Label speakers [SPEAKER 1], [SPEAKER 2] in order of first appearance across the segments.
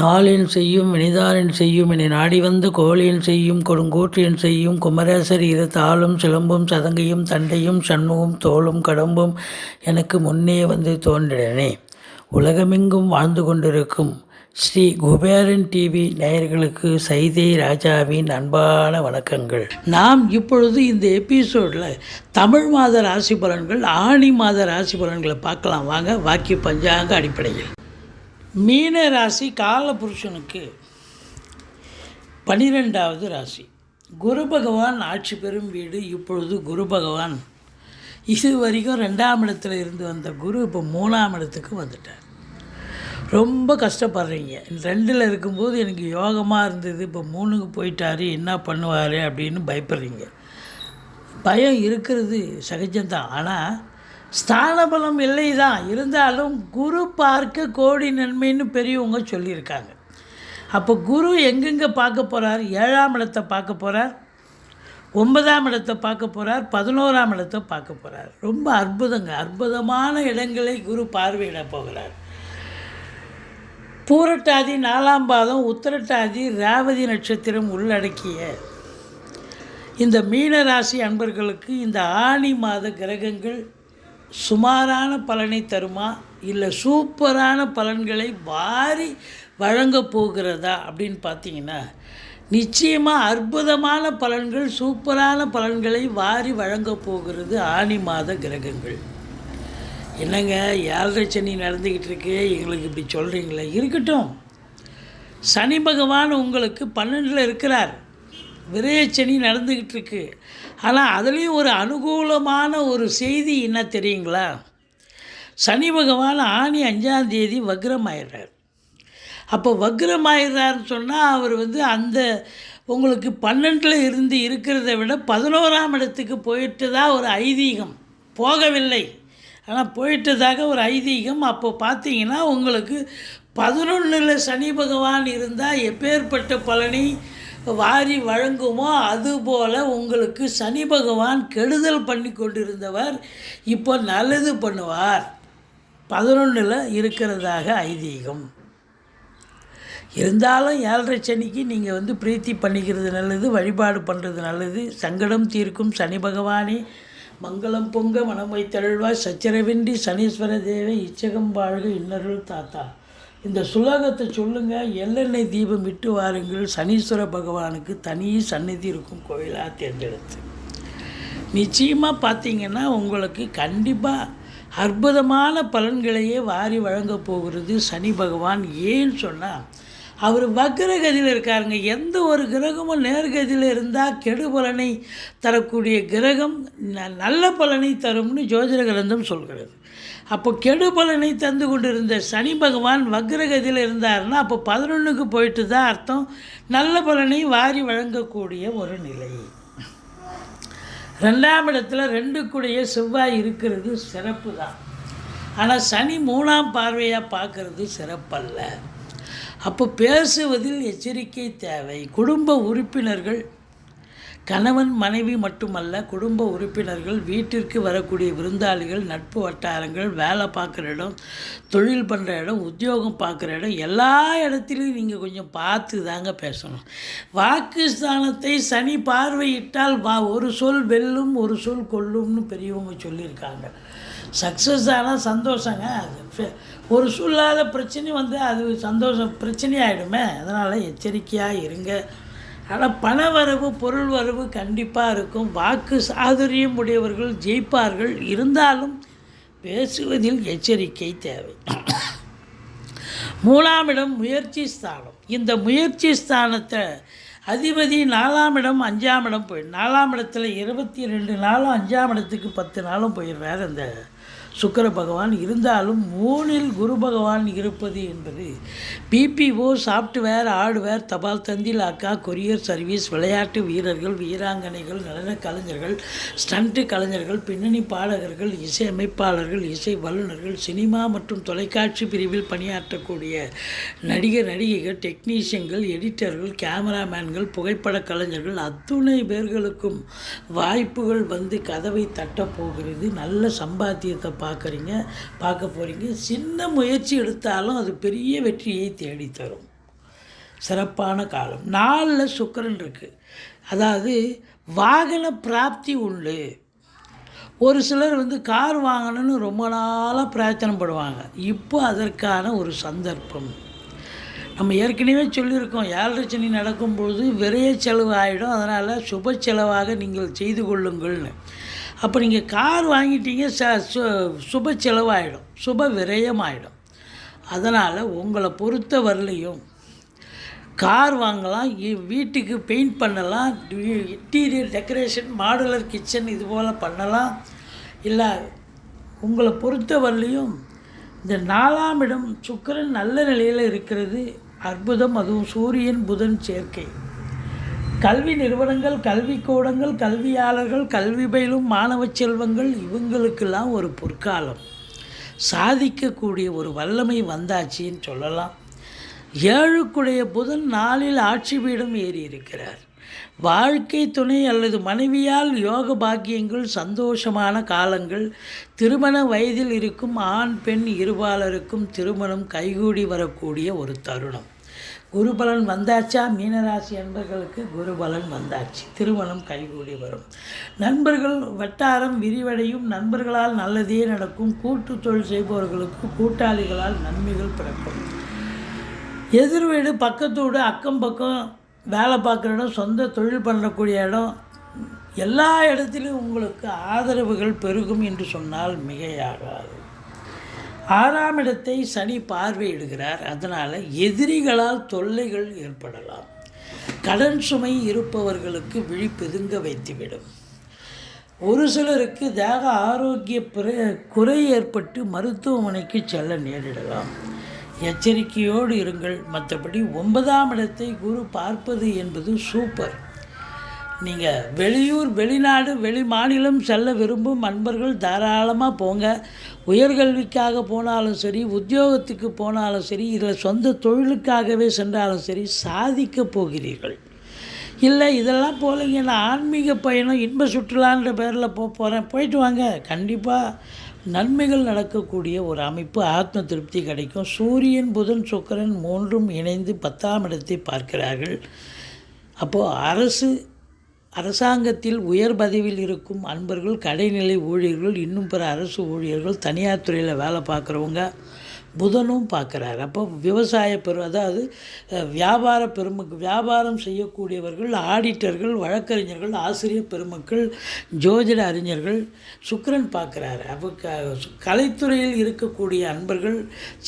[SPEAKER 1] நாளின் செய்யும் வினிதானின் செய்யும் இனி நாடி வந்து கோழியின் செய்யும் கொடுங்கூற்றியன் செய்யும் குமரேசர் இரு தாளும் சிலம்பும் சதங்கையும் தண்டையும் சண்முகம் தோளும் கடம்பும் எனக்கு முன்னே வந்து தோன்றினே. உலகமெங்கும் வாழ்ந்து கொண்டிருக்கும் ஸ்ரீ குபேரன் டிவி நேயர்களுக்கு சைதை ராஜாவின் அன்பான வணக்கங்கள். நாம் இப்பொழுது இந்த எபிசோடில் தமிழ் மாத ராசி பலன்கள், ஆணி மாத ராசி பலன்களை பார்க்கலாம் வாங்க. வாக்கிய பஞ்சாங்க அடிப்படையில் மீன ராசி காலபுருஷனுக்கு 12வது ராசி. குரு பகவான் ஆட்சி பெறும் வீடு. இப்பொழுது குரு பகவான் இது வரைக்கும் 2ஆம் இடத்துல இருந்து வந்த குரு இப்போ 3ஆம் இடத்துக்கு வந்துட்டார். ரொம்ப கஷ்டப்படுறீங்க. 2ல் இருக்கும்போது எனக்கு யோகமாக இருந்தது, இப்போ 3க்கு போயிட்டார், என்ன பண்ணுவார் அப்படின்னு பயப்படுறீங்க. பயம் இருக்கிறது சகஜம்தான். ஆனால் ஸ்தானபலம் இல்லை தான், இருந்தாலும் குரு பார்க்க கோடி நன்மைன்னு பெரியவங்க சொல்லியிருக்காங்க. அப்போ குரு எங்கெங்கே பார்க்க போகிறார்? 7ஆம் இடத்தை பார்க்க போகிறார், 9ஆம் இடத்தை பார்க்க போகிறார், 11ஆம் இடத்தை பார்க்க போகிறார். ரொம்ப அற்புதமான இடங்களை குரு பார்வையிட போகிறார். பூரட்டாதி 4ஆம் பாதம், உத்திரட்டாதி, ரேவதி நட்சத்திரம் உள்ளடக்கிய இந்த மீனராசி அன்பர்களுக்கு இந்த ஆணி மாத கிரகங்கள் சுமாரான பலனை தருமா, இல்லை சூப்பரான பலன்களை வாரி வழங்கப் போகிறதா அப்படின்னு பார்த்தீங்கன்னா, நிச்சயமாக அற்புதமான பலன்கள், சூப்பரான பலன்களை வாரி வழங்கப் போகிறது ஆணி மாத கிரகங்கள். என்னங்க 7.5 சனி நடந்துக்கிட்டு இருக்கு, எங்களுக்கு இப்படி சொல்கிறீங்களே? இருக்கட்டும், சனி பகவான் உங்களுக்கு 12ல் இருக்கிறார், விரயச்சனி நடந்துக்கிட்டு இருக்கு. ஆனால் அதுலேயும் ஒரு அனுகூலமான ஒரு செய்தி என்ன தெரியுங்களா? சனி பகவான் ஆணி 5ஆம் தேதி வக்ரமாயிடுறார். அப்போ வக்ரமாயிடுறாருன்னு சொன்னால் அவர் அந்த உங்களுக்கு 12ல் இருந்து இருக்கிறத விட 11ஆம் இடத்துக்கு போயிட்டதாக ஒரு ஐதீகம். போகவில்லை, ஆனால் போயிட்டதாக ஒரு ஐதீகம். அப்போ பார்த்தீங்கன்னா உங்களுக்கு 11ல் சனி பகவான் இருந்தால் எப்பேற்பட்ட பலனை வாரி வழங்குமோ அதுபோல் உங்களுக்கு சனி பகவான் கெடுதல் பண்ணி கொண்டிருந்தவர் இப்போ நல்லது பண்ணுவார். 11ல் இருக்கிறதாக ஐதீகம். இருந்தாலும் 7.5 சனிக்கு நீங்கள் பிரீத்தி பண்ணிக்கிறது நல்லது, வழிபாடு பண்ணுறது நல்லது. சங்கடம் தீர்க்கும் சனி பகவானே மங்களம் பொங்க மனம் வைத்தருள்வாய், சச்சரவின்றி சனீஸ்வர தேவை இச்சகம் வாழ்க இன்னருள் தாத்தா. இந்த சுலோகத்தை சொல்லுங்கள். எள்ளெண்ணெய் தீபம் விட்டு வாருங்கள். சனீஸ்வர பகவானுக்கு தனி சந்நிதி இருக்கும் கோயிலாக தேர்ந்தெடுத்து. நிச்சயமாக பார்த்தீங்கன்னா உங்களுக்கு கண்டிப்பாக அற்புதமான பலன்களையே வாரி வழங்கப் போகிறது சனி பகவான். ஏன்னு சொன்னால் அவர் வக்ரகதியில் இருக்காருங்க. எந்த ஒரு கிரகமும் நேர்கதியில் இருந்தால் கெடு பலனை தரக்கூடிய கிரகம் நல்ல பலனை தரும்னு ஜோதிட கிரந்தம் சொல்கிறது. அப்போ கெடு பலனை தந்து கொண்டிருந்த சனி பகவான் வக்ரகதியில் இருந்தார்னா அப்போ 11க்கு போயிட்டு தான் அர்த்தம். நல்ல பலனை வாரி வழங்கக்கூடிய ஒரு நிலை. 2ஆம் இடத்துல 2க்குடைய செவ்வாய் இருக்கிறது சிறப்பு தான். ஆனால் சனி 3ஆம் பார்வையாக பார்க்கறது சிறப்பல்ல. அப்போ பேசுவதில் எச்சரிக்கை தேவை. குடும்ப உறுப்பினர்கள், கணவன் மனைவி மட்டுமல்ல, குடும்ப உறுப்பினர்கள், வீட்டிற்கு வரக்கூடிய விருந்தாளிகள், நட்பு வட்டாரங்கள், வேலை பார்க்குற இடம், தொழில் பண்ணுற இடம், உத்தியோகம் பார்க்குற இடம், எல்லா இடத்துலையும் நீங்கள் கொஞ்சம் பார்த்து தாங்க பேசணும். வாக்குஸ்தானத்தை சனி பார்வையிட்டால் ஒரு சொல் வெல்லும், ஒரு சொல் கொல்லும்னு பெரியவங்க சொல்லியிருக்காங்க. சக்ஸஸ் ஆனால் சந்தோஷங்க. ஒரு சொல்லாத பிரச்சனை அது சந்தோஷம் பிரச்சனையாகிடுமே. அதனால் எச்சரிக்கையாக இருங்க. ஆனால் பண வரவு, பொருள் வரவு கண்டிப்பாக இருக்கும். வாக்கு சாதுரியம் உடையவர்கள் ஜெயிப்பார்கள். இருந்தாலும் பேசுவதில் எச்சரிக்கை தேவை. 3ஆம் இடம் முயற்சி ஸ்தானம். இந்த முயற்சி ஸ்தானத்தை அதிபதி 4ஆம் இடம் 5ஆம் இடம் 4ஆம் இடத்துல 22 நாளும் 5ஆம் இடத்துக்கு 10 நாளும் போயிடுறார் அந்த சுக்கிர பகவான். இருந்தாலும் 3இல் குரு பகவான் இருப்பது என்பது பிபிஓ, சாஃப்ட்வேர், ஹார்ட்வேர், தபால் தந்தி, லாக்கா, கொரியர் சர்வீஸ், விளையாட்டு வீரர்கள், வீராங்கனைகள், நடன கலைஞர்கள், ஸ்டண்ட் கலைஞர்கள், பின்னணி பாடகர்கள், இசை அமைப்பாளர்கள், இசை வல்லுநர்கள், சினிமா மற்றும் தொலைக்காட்சி பிரிவில் பணியாற்றக்கூடிய நடிகர் நடிகைகள், டெக்னீஷியன்கள், எடிட்டர்கள், கேமராமேன்கள், புகைப்பட கலைஞர்கள் அத்துணை பேர்களுக்கும் வாய்ப்புகள் வந்து கதவை தட்டப்போகிறது. நல்ல சம்பாத்தியத்தை பார்க்க போகிறீங்க. சின்ன முயற்சி எடுத்தாலும் அது பெரிய வெற்றியை தேடித்தரும். சிறப்பான காலம். 4இல் சுக்கிரன் இருக்குது. அதாவது வாகன பிராப்தி உண்டு. ஒரு சிலர் வந்து கார் வாங்கணும்னு ரொம்ப நாளாக பிரயத்தனப்படுவாங்க. இப்போ அதற்கான ஒரு சந்தர்ப்பம். நம்ம ஏற்கனவே சொல்லியிருக்கோம், 7 சனி நடக்கும்பொழுது விரைய செலவு ஆகிடும். அதனால் சுப செலவாக நீங்கள் செய்து கொள்ளுங்கள்னு. அப்போ நீங்கள் கார் வாங்கிட்டீங்க, சுப செலவாகிடும், சுப விரயமாகிடும். அதனால் உங்களை பொறுத்த வரலையும் கார் வாங்கலாம், வீட்டுக்கு பெயிண்ட் பண்ணலாம், இன்டீரியர் டெக்கரேஷன், மாடுலர் கிச்சன் இது போல் பண்ணலாம். இல்லை உங்களை பொறுத்த வரலையும் இந்த 4ஆம் இடம் சுக்கிரன் நல்ல நிலையில் இருக்கிறது அற்புதம். அதுவும் சூரியன் புதன் சேர்க்கை. கல்வி நிறுவனங்கள், கல்விக்கூடங்கள், கல்வியாளர்கள், கல்வி பயிலும் மாணவ செல்வங்கள் இவங்களுக்கெல்லாம் ஒரு பொற்காலம். சாதிக்கக்கூடிய ஒரு வல்லமை வந்தாச்சின்னு சொல்லலாம். 7க்குடைய புதன் 4இல் ஆட்சி பீடம் ஏறி இருக்கிறார். வாழ்க்கை துணை அல்லது மனைவியால் யோக பாக்கியங்கள், சந்தோஷமான காலங்கள். திருமண வயதில் இருக்கும் ஆண் பெண் இருபாலருக்கும் திருமணம் கைகூடி வரக்கூடிய ஒரு தருணம். குருபலன் வந்தாச்சா? மீனராசி அன்பர்களுக்கு குருபலன் வந்தாச்சு. திருமணம் கைகூடி வரும். நண்பர்கள் வட்டாரம் விரிவடையும். நண்பர்களால் நல்லதே நடக்கும். கூட்டு தொழில் செய்பவர்களுக்கு கூட்டாளிகளால் நன்மைகள் பிறக்கும். எதிர் வீடு, பக்கத்தோடு, அக்கம் பக்கம் வேலை பார்க்குற இடம், சொந்த தொழில் பண்ணக்கூடிய இடம், எல்லா இடத்திலும் உங்களுக்கு ஆதரவுகள் பெருகும் என்று சொன்னால் மிகையாகாது. 6ஆம் இடத்தை சனி பார்வையிடுகிறார். அதனால் எதிரிகளால் தொல்லைகள் ஏற்படலாம். கடன் சுமை இருப்பவர்களுக்கு விழிப்பெதுங்க வைத்துவிடும். ஒரு சிலருக்கு தேக ஆரோக்கிய குறை ஏற்பட்டு மருத்துவமனைக்கு செல்ல நேரிடலாம். எச்சரிக்கையோடு இருங்கள். மற்றபடி 9ஆம் இடத்தை குரு பார்ப்பது என்பது சூப்பர். நீங்கள் வெளியூர், வெளிநாடு, வெளி மாநிலம் செல்ல விரும்பும் அன்பர்கள் தாராளமாக போங்க. உயர்கல்விக்காக போனாலும் சரி, உத்தியோகத்துக்கு போனாலும் சரி, இதில் சொந்த தொழிலுக்காகவே சென்றாலும் சரி, சாதிக்கப் போகிறீர்கள். இல்லை இதெல்லாம் போகலைங்க, நான் ஆன்மீக பயணம், இன்ப சுற்றுலான்ற பேரில் போகிறேன், போயிட்டு வாங்க. கண்டிப்பாக நன்மைகள் நடக்கக்கூடிய ஒரு அமைப்பு, ஆத்ம திருப்தி கிடைக்கும். சூரியன் புதன் சுக்கிரன் 3ம் இணைந்து 10ஆம் இடத்தை பார்க்கிறார்கள். அப்போது அரசாங்கத்தில் உயர் பதவியில் இருக்கும் அன்பர்கள், கடைநிலை ஊழியர்கள், இன்னும் பிற அரசு ஊழியர்கள், தனியார் துறையில் வேலை பார்க்குறவங்க புதனும் பார்க்குறாரு. அப்போ விவசாய அதாவது வியாபாரம் செய்யக்கூடியவர்கள், ஆடிட்டர்கள், வழக்கறிஞர்கள், ஆசிரியர் பெருமக்கள், ஜோதிட அறிஞர்கள் சுக்கிரன் பார்க்குறாரு. அப்போ கலைத்துறையில் இருக்கக்கூடிய அன்பர்கள்,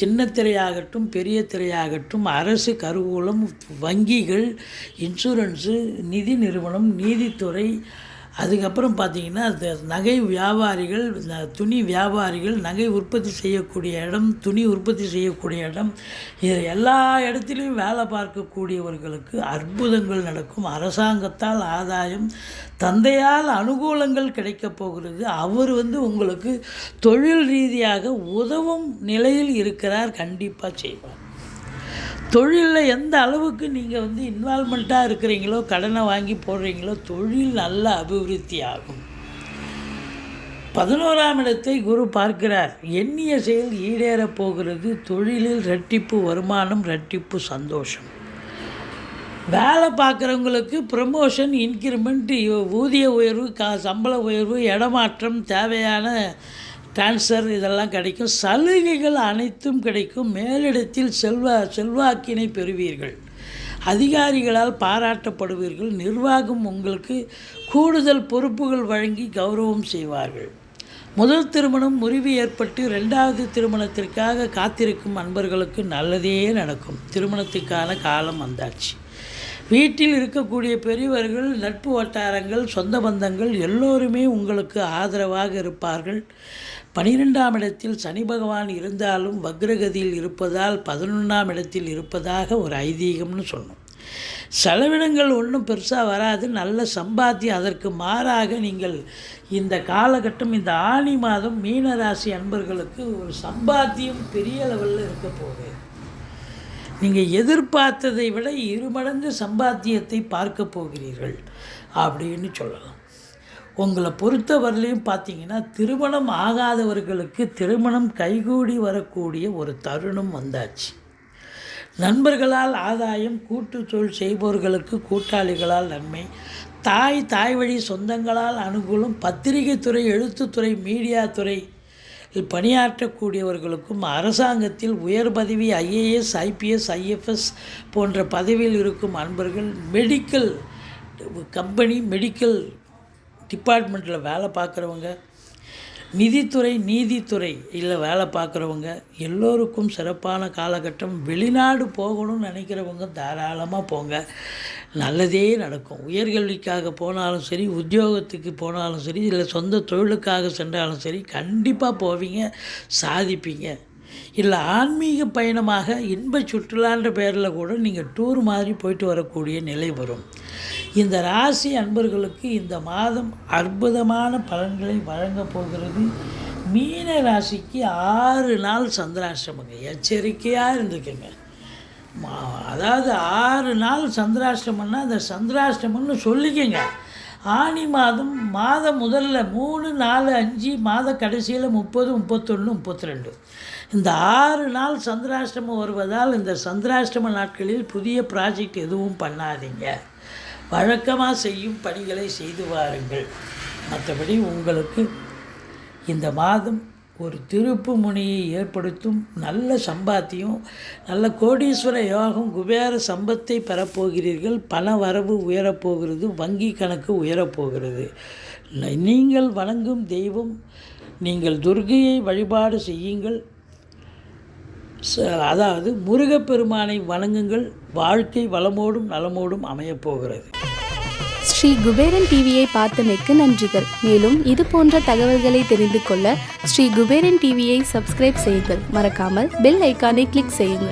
[SPEAKER 1] சின்ன திரையாகட்டும் பெரிய திரையாகட்டும், அரசு கருவூலம், வங்கிகள், இன்சூரன்ஸு, நிதி நிறுவனம், நீதித்துறை, அதுக்கப்புறம் பார்த்திங்கன்னா நகை வியாபாரிகள், துணி வியாபாரிகள், நகை உற்பத்தி செய்யக்கூடிய இடம், துணி உற்பத்தி செய்யக்கூடிய இடம், இது எல்லா இடத்துலையும் வேலை பார்க்கக்கூடியவர்களுக்கு அற்புதங்கள் நடக்கும். அரசாங்கத்தால் ஆதாயம், தந்தையால் அனுகூலங்கள் கிடைக்கப் போகிறது. அவர் உங்களுக்கு தொழில் ரீதியாக உதவும் நிலையில் இருக்கிறார். கண்டிப்பாக செய்வார். தொழிலில் எந்த அளவுக்கு நீங்கள் இன்வால்மெண்ட்டாக இருக்கிறீங்களோ, கடனை வாங்கி போடுறீங்களோ, தொழில் நல்ல அபிவிருத்தி ஆகும். 11ஆம் இடத்தை குரு பார்க்கிறார். எண்ணிய செயல் ஈடேறப் போகிறது. தொழிலில் இரட்டிப்பு வருமானம், இரட்டிப்பு சந்தோஷம். வேலை பார்க்குறவங்களுக்கு ப்ரமோஷன், இன்க்ரிமெண்ட், ஊதிய உயர்வு, சம்பள உயர்வு, இடமாற்றம், தேவையான ட்ரான்ஸ்ஃபர் இதெல்லாம் கிடைக்கும். சலுகைகள் அனைத்தும் கிடைக்கும். மேலிடத்தில் செல்வாக்கினை பெறுவீர்கள். அதிகாரிகளால் பாராட்டப்படுவீர்கள். நிர்வாகம் உங்களுக்கு கூடுதல் பொறுப்புகள் வழங்கி கௌரவம் செய்வார்கள். முதல் திருமணம் முறிவு ஏற்பட்டு 2வது திருமணத்திற்காக காத்திருக்கும் அன்பர்களுக்கு நல்லதே நடக்கும். திருமணத்துக்கான காலம் வந்தாச்சு. வீட்டில் இருக்கக்கூடிய பெரியவர்கள், நட்பு வட்டாரங்கள், சொந்த பந்தங்கள் எல்லோருமே உங்களுக்கு ஆதரவாக இருப்பார்கள். 12ஆம் இடத்தில் சனி பகவான் இருந்தாலும் வக்ரகதியில் இருப்பதால் 11ஆம் இடத்தில் இருப்பதாக ஒரு ஐதீகம்னு சொன்னோம். செலவினங்கள் ஒன்றும் பெருசாக வராது, நல்ல சம்பாத்தியம். அதற்கு மாறாக நீங்கள் இந்த காலகட்டம், இந்த ஆனி மாதம் மீனராசி அன்பர்களுக்கு ஒரு சம்பாத்தியம் பெரிய லெவலில் இருக்க போகுது. நீங்கள் எதிர்பார்த்ததை விட 2 மடங்கு சம்பாத்தியத்தை பார்க்க போகிறீர்கள் அப்படின்னு சொல்லலாம். உங்களை பொறுத்தவரையிலையும் பார்த்தீங்கன்னா, திருமணம் ஆகாதவர்களுக்கு திருமணம் கைகூடி வரக்கூடிய ஒரு தருணம் வந்தாச்சு. நண்பர்களால் ஆதாயம், கூட்டு தொழில் செய்பவர்களுக்கு கூட்டாளிகளால் நன்மை, தாய் வழி சொந்தங்களால் அனுகூலம், பத்திரிகை துறை, எழுத்துத்துறை, மீடியா துறை பணியாற்றக்கூடியவர்களுக்கும் அரசாங்கத்தில் உயர் பதவி, IAS, IPS, IFS போன்ற பதவியில் இருக்கும் அன்பர்கள், மெடிக்கல் கம்பெனி, மெடிக்கல் டிபார்ட்மெண்ட்டில் வேலை பார்க்குறவங்க, நிதித்துறை, நீதித்துறை இல்லை வேலை பார்க்குறவங்க எல்லோருக்கும் சிறப்பான காலகட்டம். வெளிநாடு போகணும்னு நினைக்கிறவங்க தாராளமாக போங்க, நல்லதே நடக்கும். உயர்கல்விக்காக போனாலும் சரி, உத்தியோகத்துக்கு போனாலும் சரி, இல்லை சொந்த தொழிலுக்காக சென்றாலும் சரி, கண்டிப்பாக போவீங்க, சாதிப்பீங்க. இல்லை ஆன்மீக பயணமாக இன்ப சுற்றுலான்ற பேரில் கூட நீங்கள் டூர் மாதிரி போயிட்டு வரக்கூடிய நிலை வரும். இந்த ராசி அன்பர்களுக்கு இந்த மாதம் அற்புதமான பலன்களை வழங்கப் போகிறது. மீன ராசிக்கு 6 நாள் சந்திராஷ்டமங்க, எச்சரிக்கையாக இருந்துக்குங்க. அதாவது 6 நாள் சந்திராஷ்டமன்னா அந்த சந்திராஷ்டமன்னு சொல்லிக்கங்க. ஆனி மாதம் முதல்ல 3, 4, 5, மாத கடைசியில் 30, 31, 32 இந்த 6 நாள் சந்திராஷ்டமம் வருவதால் இந்த சந்திராஷ்டம நாட்களில் புதிய ப்ராஜெக்ட் எதுவும் பண்ணாதீங்க. வழக்கமாக செய்யும் பணிகளை செய்து வாருங்கள். மற்றபடி உங்களுக்கு இந்த மாதம் ஒரு திருப்பு முனையை ஏற்படுத்தும். நல்ல சம்பாத்தியம், நல்ல கோடீஸ்வர யோகம், குபேர சம்பத்தை பெறப்போகிறீர்கள். பண வரவு உயரப்போகிறது, வங்கி கணக்கு உயரப்போகிறது. நீங்கள் வணங்கும் தெய்வம், நீங்கள் துர்க்கையை வழிபாடு செய்யுங்கள். அதாவது முருகப்பெருமானை வணங்குங்கள். வாழ்க்கை வளமோடும் நலமோடும் அமையப்போகிறது.
[SPEAKER 2] ஸ்ரீ குபேரன் டிவியை பார்த்தமைக்கு நன்றிகள். மேலும் இது போன்ற தகவல்களை தெரிந்து கொள்ள ஸ்ரீ குபேரன் டிவியை சப்ஸ்கிரைப் செய்யுங்கள். மறக்காமல் பெல் ஐக்கானை கிளிக் செய்யுங்கள்.